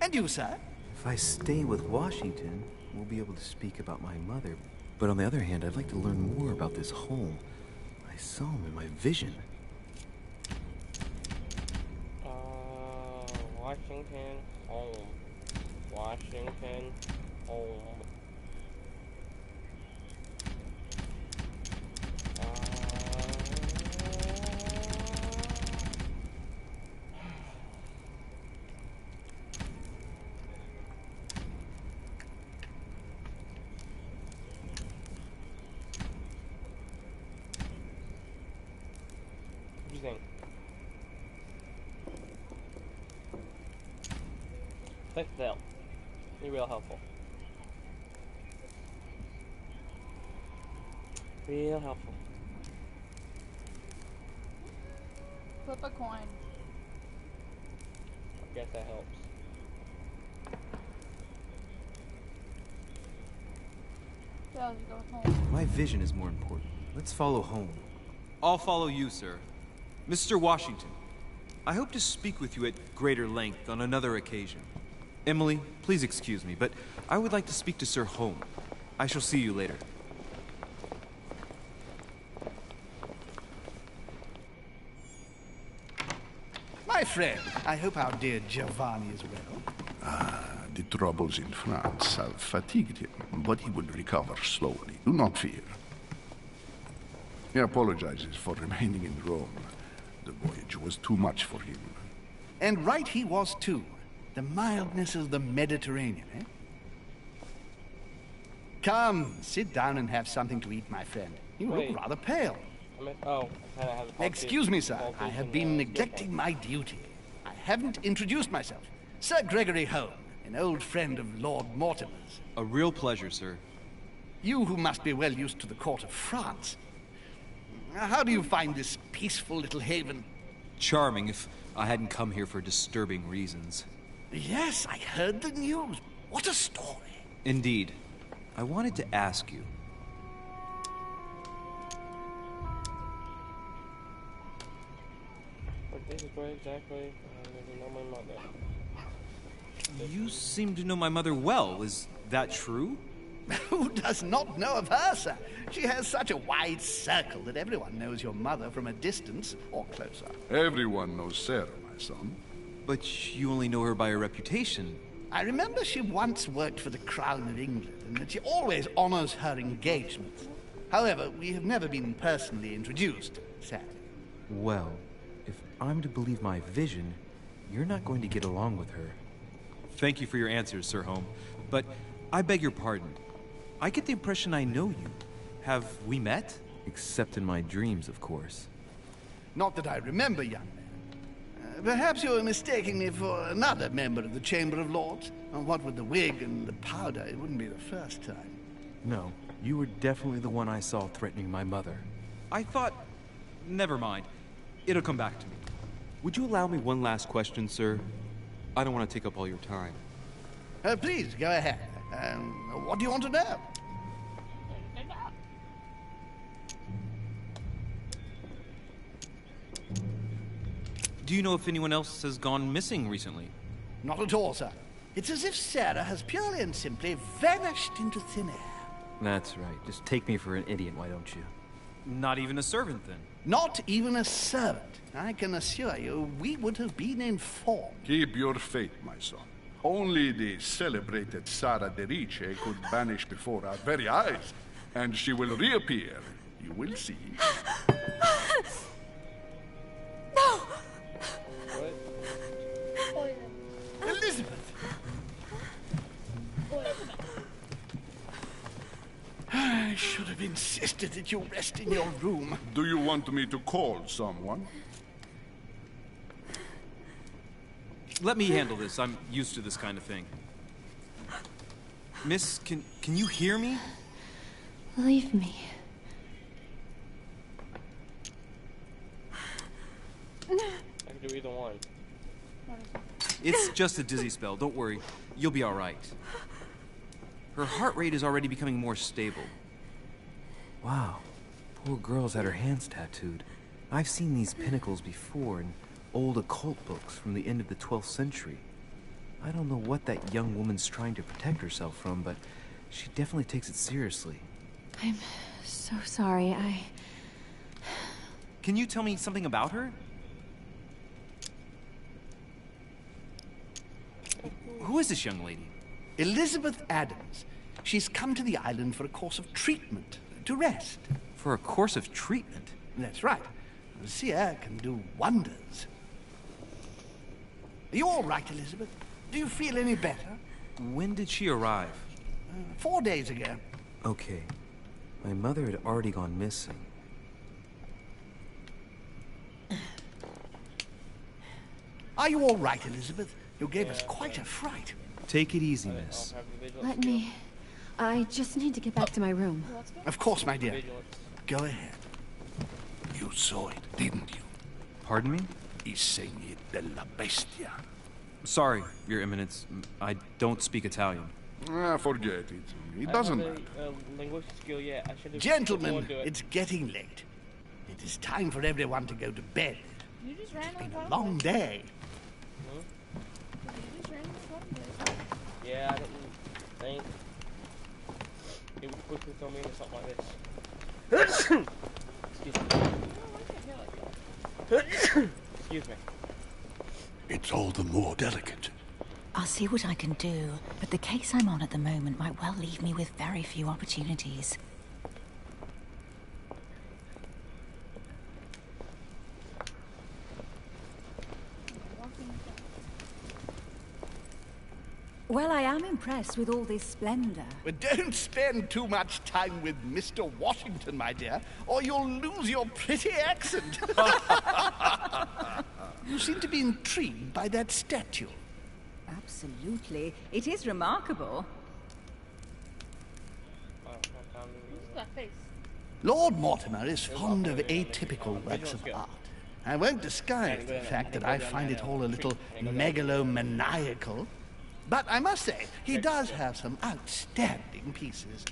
And you, sir? If I stay with Washington, we'll be able to speak about my mother. But on the other hand, I'd like to learn more about this home. I saw him in my vision. Washington, home. Washington, home. What do you think? Click Phil. You're real helpful. Real helpful. Flip a coin. I guess that helps. Phil, you go with home. My vision is more important. Let's follow home. I'll follow you, sir. Mr. Washington, I hope to speak with you at greater length on another occasion. Emily, please excuse me, but I would like to speak to Sir Holm. I shall see you later. My friend, I hope our dear Giovanni is well. The troubles in France have fatigued him, but he will recover slowly. Do not fear. He apologizes for remaining in Rome. The voyage was too much for him. And right he was, too. The mildness of the Mediterranean, eh? Come, sit down and have something to eat, my friend. You look rather pale. Excuse me, sir. I have been neglecting my duty. I haven't introduced myself. Sir Gregory Home, an old friend of Lord Mortimer's. A real pleasure, sir. You who must be well used to the court of France. How do you find this peaceful little haven? Charming, if I hadn't come here for disturbing reasons. Yes, I heard the news. What a story. Indeed. I wanted to ask you. What is it exactly? I know my mother. You seem to know my mother well. Is that true? Who does not know of her, sir? She has such a wide circle that everyone knows your mother from a distance or closer. Everyone knows Sarah, my son. But you only know her by her reputation. I remember she once worked for the Crown of England, and that she always honors her engagements. However, we have never been personally introduced, sadly. Well, if I'm to believe my vision, you're not going to get along with her. Thank you for your answers, Sir Home. But I beg your pardon. I get the impression I know you. Have we met? Except in my dreams, of course. Not that I remember, young man. Perhaps you're mistaking me for another member of the Chamber of Lords. And what with the wig and the powder, it wouldn't be the first time. No, you were definitely the one I saw threatening my mother. I thought... Never mind. It'll come back to me. Would you allow me one last question, sir? I don't want to take up all your time. Please, go ahead. What do you want to know? Do you know if anyone else has gone missing recently? Not at all, sir. It's as if Sarah has purely and simply vanished into thin air. That's right. Just take me for an idiot, why don't you? Not even a servant, then? Not even a servant. I can assure you, we would have been informed. Keep your faith, my son. Only the celebrated Sara de Riche could vanish before our very eyes, and she will reappear. You will see. No! Elizabeth! I should have insisted that you rest in your room. Do you want me to call someone? Let me handle this. I'm used to this kind of thing. Miss, can you hear me? Leave me. I can do either one. It's just a dizzy spell. Don't worry. You'll be all right. Her heart rate is already becoming more stable. Wow. Poor girl's had her hands tattooed. I've seen these pinnacles before in old occult books from the end of the 12th century. I don't know what that young woman's trying to protect herself from, but she definitely takes it seriously. I'm so sorry. Can you tell me something about her? Who is this young lady? Elizabeth Adams. She's come to the island for a course of treatment, to rest. For a course of treatment? That's right. A seer can do wonders. Are you all right, Elizabeth? Do you feel any better? When did she arrive? 4 days ago. Okay. My mother had already gone missing. Are you all right, Elizabeth? You gave us quite a fright. Take it easy, miss. Let me... I just need to get back to my room. Of course, my dear. Go ahead. You saw it, didn't you? Pardon me? I segni della bestia. Sorry, Your Eminence. I don't speak Italian. Forget it. It doesn't matter. Linguistic skill yet. I should have Gentlemen, it's getting late. It is time for everyone to go to bed. You just ran It's been a long day. Yeah, I didn't think it would quickly throw me into something like this. Excuse me. Excuse me. It's all the more delicate. I'll see what I can do, but the case I'm on at the moment might well leave me with very few opportunities. Well, I am impressed with all this splendor. But don't spend too much time with Mr. Washington, my dear, or you'll lose your pretty accent. You seem to be intrigued by that statue. Absolutely. It is remarkable. Who's that face? Lord Mortimer is fond of atypical works of art. I won't disguise the fact that I find it all a little megalomaniacal, but I must say, he does have some outstanding pieces.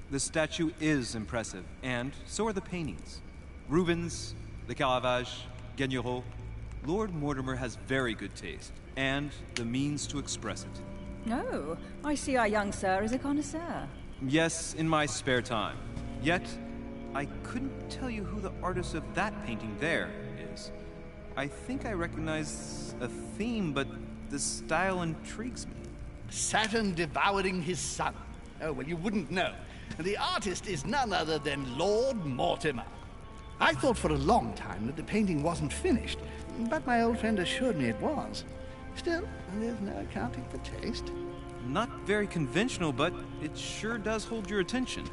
The statue is impressive, and so are the paintings. Rubens, the Caravage, Guignero. Lord Mortimer has very good taste, and the means to express it. Oh, I see our young sir is a connoisseur. Yes, in my spare time. Yet, I couldn't tell you who the artist of that painting there is. I think I recognize a theme, but the style intrigues me. Saturn devouring his son. Oh, well, you wouldn't know. The artist is none other than Lord Mortimer. I thought for a long time that the painting wasn't finished, but my old friend assured me it was. Still, there's no accounting for taste. Not very conventional, but it sure does hold your attention.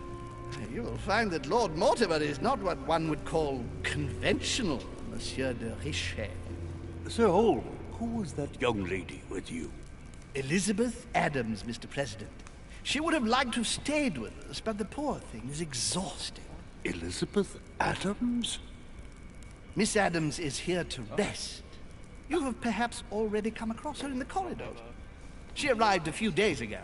You will find that Lord Mortimer is not what one would call conventional, Monsieur de Richet. Sir Holden, who was that young lady with you? Elizabeth Adams, Mr. President. She would have liked to have stayed with us, but the poor thing is exhausting. Elizabeth Adams? Miss Adams is here to rest. You have perhaps already come across her in the corridors. She arrived a few days ago.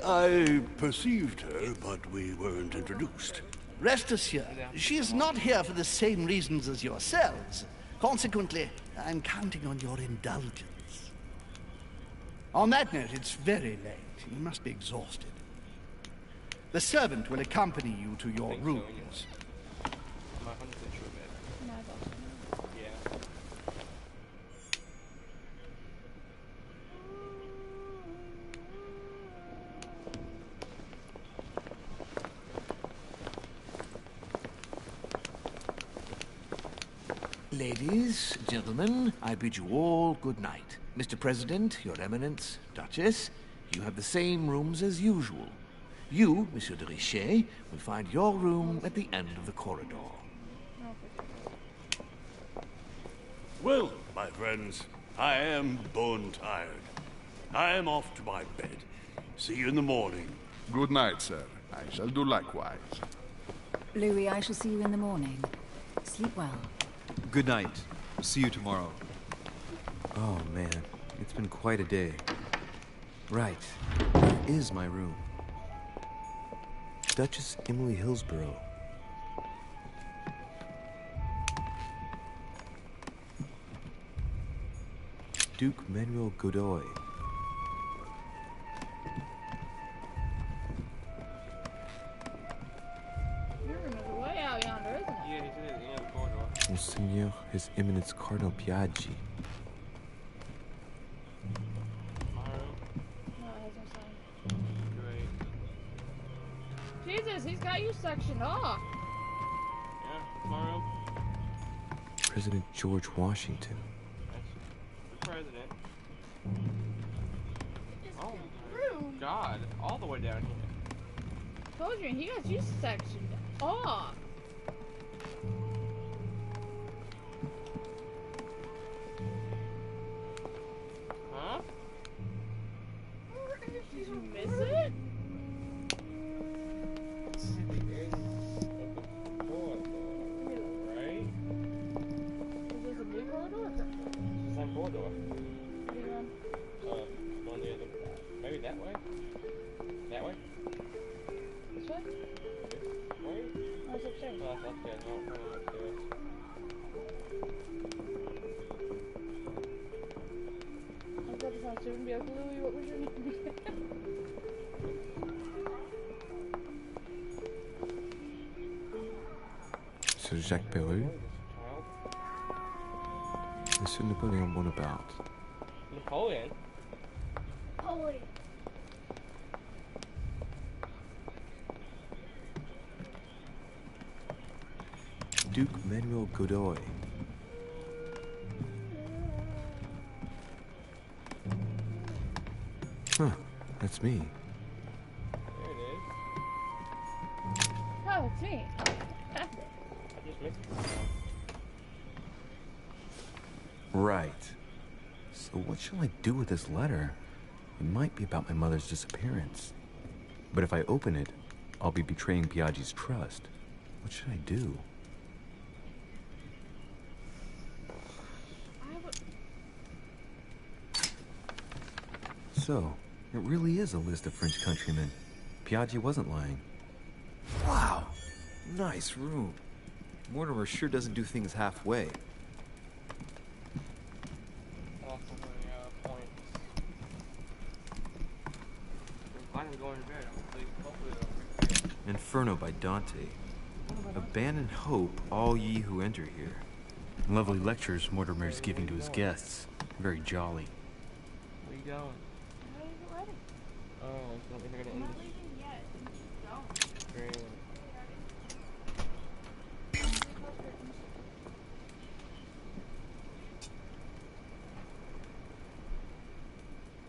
I perceived her, but we weren't introduced. Rest assured, she is not here for the same reasons as yourselves. Consequently, I'm counting on your indulgence. On that note, it's very late. You must be exhausted. The servant will accompany you to your rooms. Ladies, gentlemen, I bid you all good night. Mr. President, Your Eminence, Duchess, you have the same rooms as usual. You, Monsieur de Richet, will find your room at the end of the corridor. Well, my friends, I am bone tired. I am off to my bed. See you in the morning. Good night, sir. I shall do likewise. Louis, I shall see you in the morning. Sleep well. Good night. See you tomorrow. Oh, man. It's been quite a day. Right. Where is my room? Duchess Emily Hillsborough. Duke Manuel Godoy. Your room is way out yonder, isn't it? Yeah, he said at the end of the corridor. Monseigneur His Eminence Cardinal Piaggi. Jesus, he's got you sectioned off. Yeah, it's my room. President George Washington. The president. Oh Room. God, all the way down here. Told you, he got you sectioned off. Huh? Did you miss it? Right? Is this a blue corridor? It's the same corridor. Yeah. One the other. Maybe that way? That way? This way? Right? Oh, it's upstairs. Oh, that's upstairs. No, probably upstairs. I was about to sound stupid and be like, Louie, what was your name? Sir Jacques Perru. Monsieur Napoleon Bonaparte. Napoleon? Holy. Duke Manuel Godoy. Huh, that's me. There it is. Oh, it's me. I just missed it. Right. So what shall I do with this letter? It might be about my mother's disappearance. But if I open it, I'll be betraying Piaggi's trust. What should I do? So, it really is a list of French countrymen. Piaggi wasn't lying. Wow! Nice room. Mortimer sure doesn't do things halfway. Inferno by Dante. Abandon hope, all ye who enter here. Lovely lectures Mortimer's giving to his guests. Very jolly. Where you going? Oh, so they're gonna end this. Great.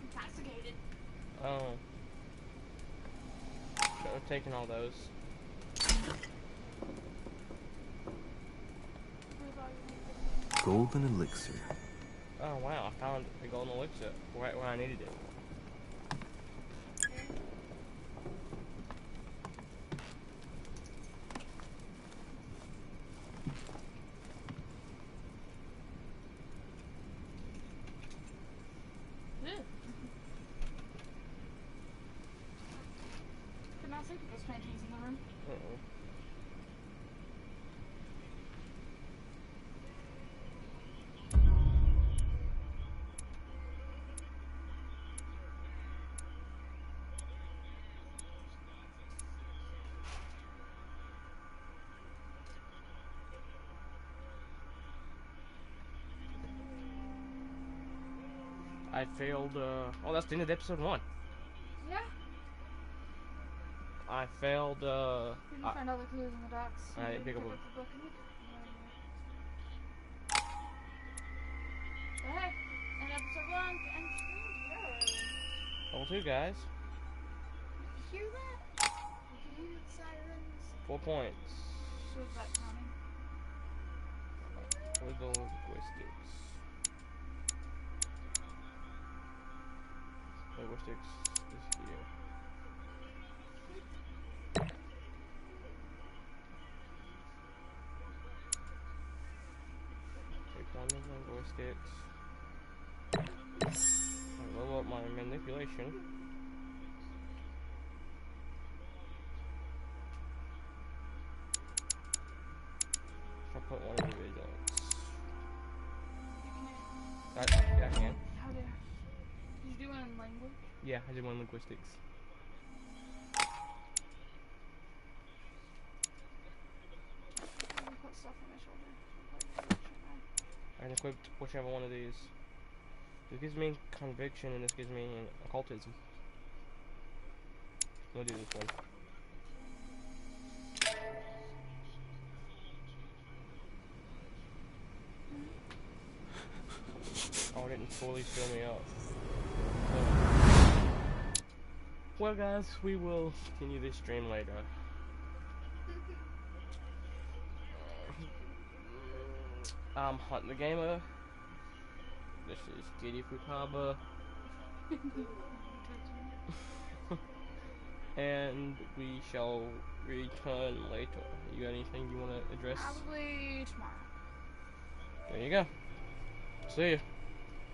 Intoxicated. Oh. Should have taken all those. Golden elixir. Oh wow, I found a golden elixir right where I needed it. Could not see those paintings in the room. I failed, oh, that's the end of episode 1. Yeah. I failed, Didn't find all the clues in the docks. I didn't pick up the book either. But hey, and episode 1 and Level 2, guys. You hear that? You hear the sirens? 4 points. So is that counting? Legal linguistics. Linguistics is here. Take 1 of linguistics. I level up my manipulation. I'll put 1 in vigilance. Yeah, I can. How did you do it in language? Yeah, I did 1 linguistics. I'm gonna put stuff on my shoulder. I equipped whichever one of these. This gives me conviction and this gives me occultism. I'm gonna do this one. Oh, it didn't fully fill me up. Well guys, we will continue this stream later. I'm Hunt the Gamer. This is Kitty Futaba. And we shall return later. You got anything you want to address? Probably tomorrow. There you go. See ya.